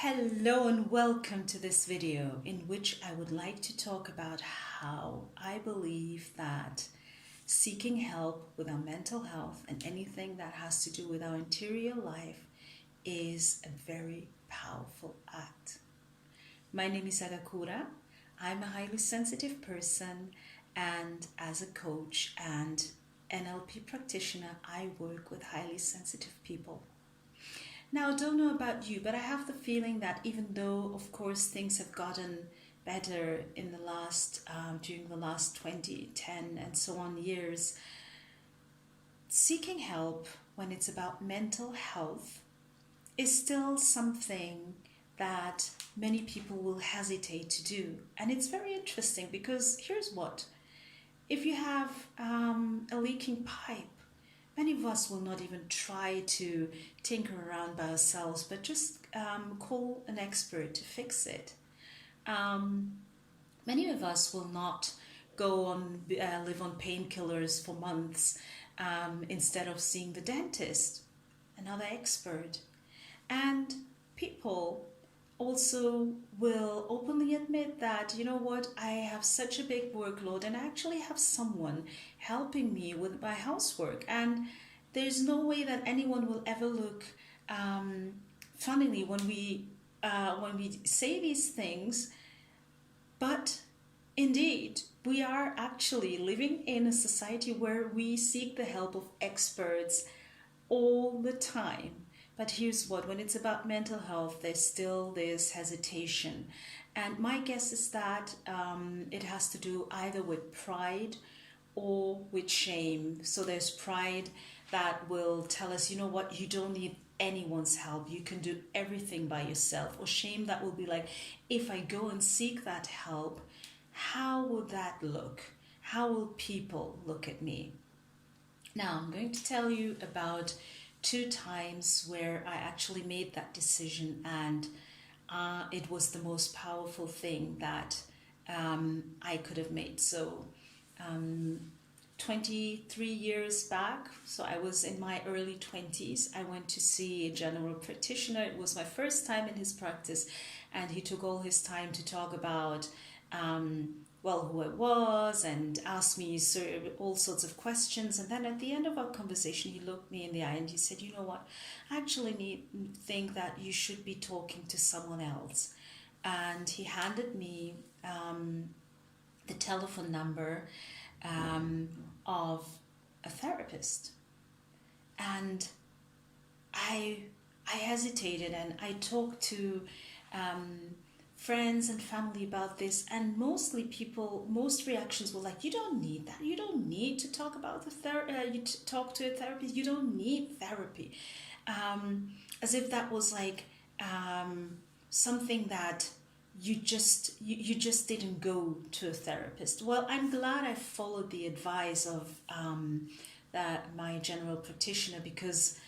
Hello and welcome to this video in which I would like to talk about how I believe that seeking help with our mental health and anything that has to do with our interior life is a very powerful act. My name is Agakura. I'm a highly sensitive person, and as a coach and NLP practitioner, I work with highly sensitive people. Now, I don't know about you, but I have the feeling that even though, of course, things have gotten better in the during the last 20, 10, and so on years, seeking help when it's about mental health is still something that many people will hesitate to do. And it's very interesting because here's what. If you have a leaking pipe, many of us will not even try to tinker around by ourselves, but just call an expert to fix it. Many of us will not go on live on painkillers for months instead of seeing the dentist, another expert. And people also will openly admit that, you know what, I have such a big workload and I actually have someone helping me with my housework, and there's no way that anyone will ever look funnily when we say these things. But indeed, we are actually living in a society where we seek the help of experts all the time. But here's what, when it's about mental health, there's still this hesitation. And my guess is that it has to do either with pride or with shame. So there's pride that will tell us, you know what, you don't need anyone's help. You can do everything by yourself. Or shame that will be like, if I go and seek that help, how would that look? How will people look at me? Now, I'm going to tell you about 2 times where I actually made that decision, and it was the most powerful thing that I could have made. So 23 years back, so I was in my early 20s, I went to see a general practitioner. It was my first time in his practice, and he took all his time to talk about who I was and asked me all sorts of questions. And then at the end of our conversation, he looked me in the eye and he said, you know what, I actually think that you should be talking to someone else. And he handed me the telephone number of a therapist. And I hesitated, and I talked to friends and family about this, and most reactions were like, you don't need that, you don't need to talk about talk to a therapist, you don't need therapy, as if that was like something that you just didn't go to a therapist. Well, I'm glad I followed the advice of my general practitioner, because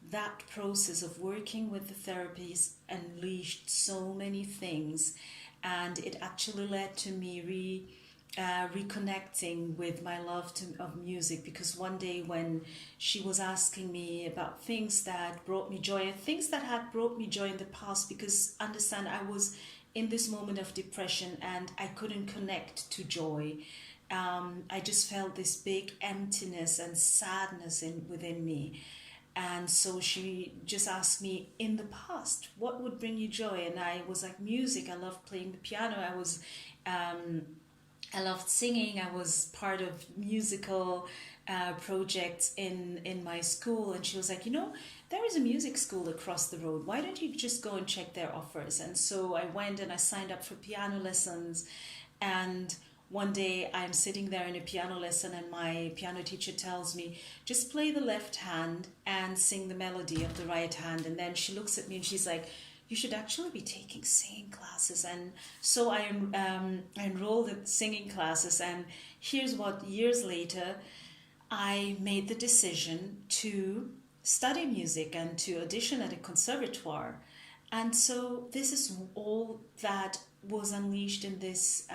that process of working with the therapies unleashed so many things, and it actually led to me reconnecting with my love of music. Because one day when she was asking me about things that brought me joy and things that had brought me joy in the past, because understand, I was in this moment of depression and I couldn't connect to joy. I just felt this big emptiness and sadness within me. And so she just asked me, in the past, what would bring you joy? And I was like, music. I loved playing the piano. I loved singing. I was part of musical projects in my school. And she was like, you know, there is a music school across the road. Why don't you just go and check their offers? And so I went and I signed up for piano lessons. And one day I'm sitting there in a piano lesson, and my piano teacher tells me, just play the left hand and sing the melody of the right hand. And then she looks at me and she's like, you should actually be taking singing classes. And so I enrolled in singing classes. And here's what, years later, I made the decision to study music and to audition at a conservatoire. And so this is all that was unleashed in this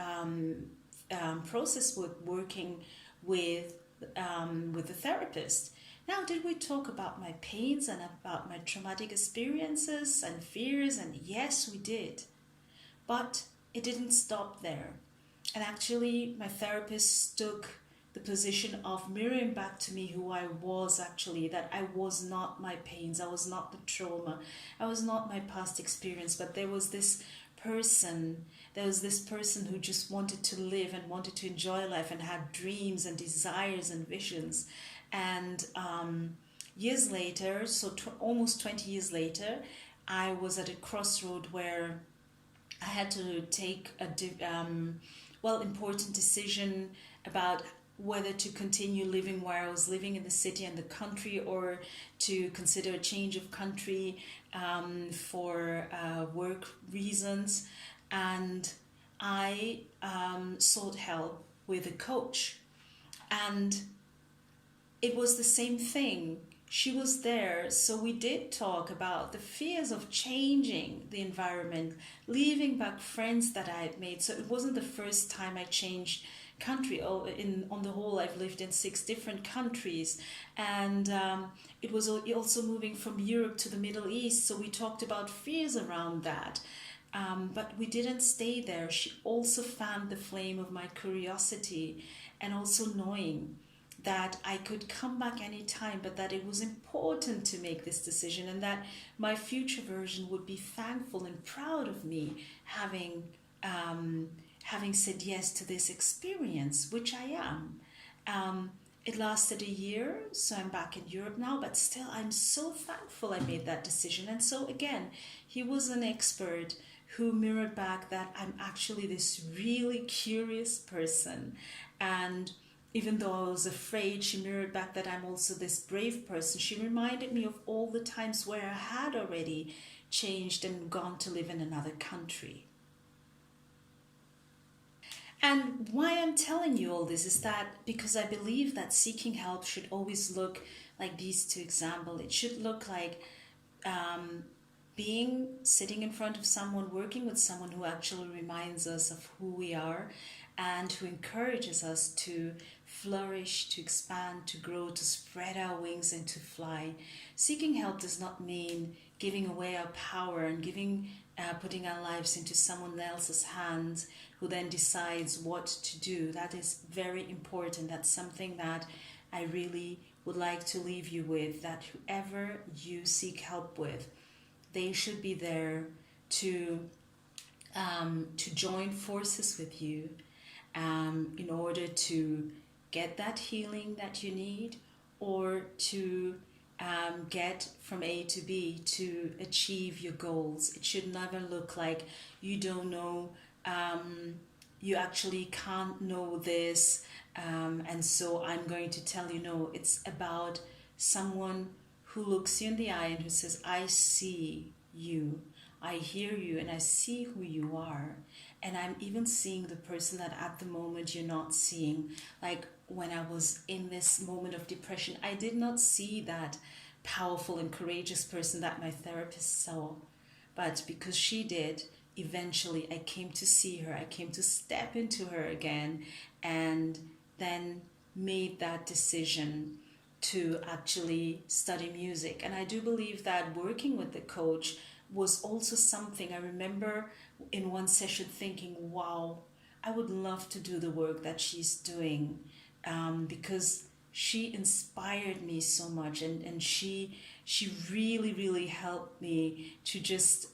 process with working with the therapist. Now, did we talk about my pains and about my traumatic experiences and fears? And yes, we did. But it didn't stop there. And actually, my therapist took the position of mirroring back to me who I was actually, that I was not my pains, I was not the trauma, I was not my past experience, but there was this person who just wanted to live and wanted to enjoy life and had dreams and desires and visions. And years later, so almost 20 years later, I was at a crossroad where I had to take a important decision about whether to continue living where I was living in the city and the country, or to consider a change of country for work reasons. And I sought help with a coach. And it was the same thing. She was there, so we did talk about the fears of changing the environment, leaving back friends that I had made. So it wasn't the first time I changed country. On the whole, I've lived in 6 different countries, and it was also moving from Europe to the Middle East. So we talked about fears around that. But we didn't stay there. She also fanned the flame of my curiosity, and also knowing that I could come back anytime, but that it was important to make this decision, and that my future version would be thankful and proud of me having said yes to this experience, which I am. It lasted a year, so I'm back in Europe now, but still I'm so thankful I made that decision. And so again, he was an expert who mirrored back that I'm actually this really curious person. And even though I was afraid, she mirrored back that I'm also this brave person. She reminded me of all the times where I had already changed and gone to live in another country. And why I'm telling you all this is that because I believe that seeking help should always look like these 2 examples. It should look like sitting in front of someone, working with someone who actually reminds us of who we are and who encourages us to flourish, to expand, to grow, to spread our wings and to fly. Seeking help does not mean giving away our power and putting our lives into someone else's hands who then decides what to do. That is very important. That's something that I really would like to leave you with, that whoever you seek help with, they should be there to join forces with you in order to get that healing that you need, or to get from A to B to achieve your goals. It should never look like you don't know, you actually can't know this, and so I'm going to tell you no. It's about someone who looks you in the eye and who says, I see you, I hear you, and I see who you are. And I'm even seeing the person that at the moment you're not seeing. Like when I was in this moment of depression, I did not see that powerful and courageous person that my therapist saw. But because she did, eventually I came to see her. I came to step into her again, and then made that decision to actually study music. And I do believe that working with the coach was also something. I remember in one session thinking, wow, I would love to do the work that she's doing, because she inspired me so much, and she really helped me to just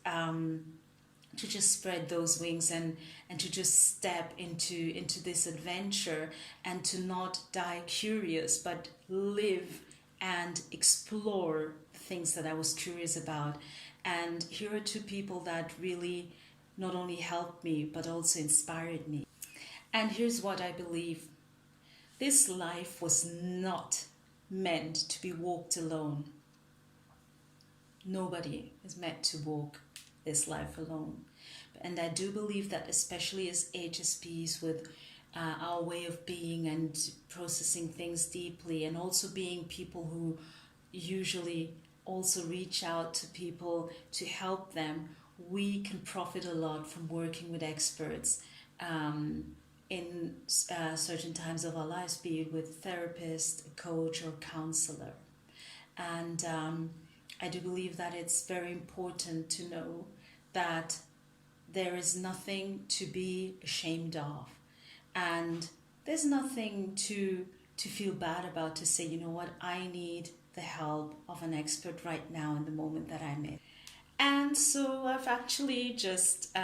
spread those wings and to just step into this adventure, and to not die curious, but live and explore things that I was curious about. And here are 2 people that really not only helped me, but also inspired me. And here's what I believe. This life was not meant to be walked alone. Nobody is meant to walk this life alone. And I do believe that, especially as HSPs, with our way of being and processing things deeply, and also being people who usually also reach out to people to help them, we can profit a lot from working with experts in certain times of our lives, be it with therapist, a coach, or counselor. And I do believe that it's very important to know that there is nothing to be ashamed of, and there's nothing to feel bad about, to say, you know what, I need the help of an expert right now in the moment that I'm in. And so I've actually just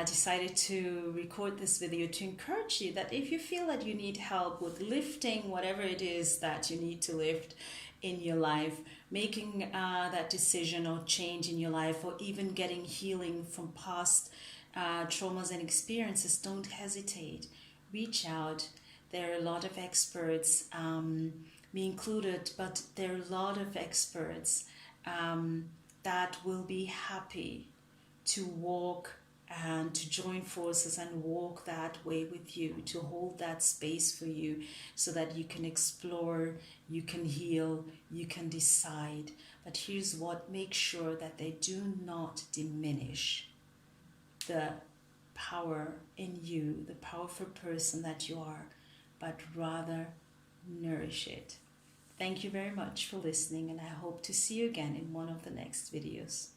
decided to record this video to encourage you that if you feel that you need help with lifting whatever it is that you need to lift in your life, making that decision or change in your life, or even getting healing from past traumas and experiences, don't hesitate. Reach out. There are a lot of experts, me included, but there are a lot of experts that will be happy to walk and to join forces and walk that way with you, to hold that space for you so that you can explore, you can heal, you can decide. But here's what: make sure that they do not diminish the power in you, the powerful person that you are, but rather nourish it. Thank you very much for listening, and I hope to see you again in one of the next videos.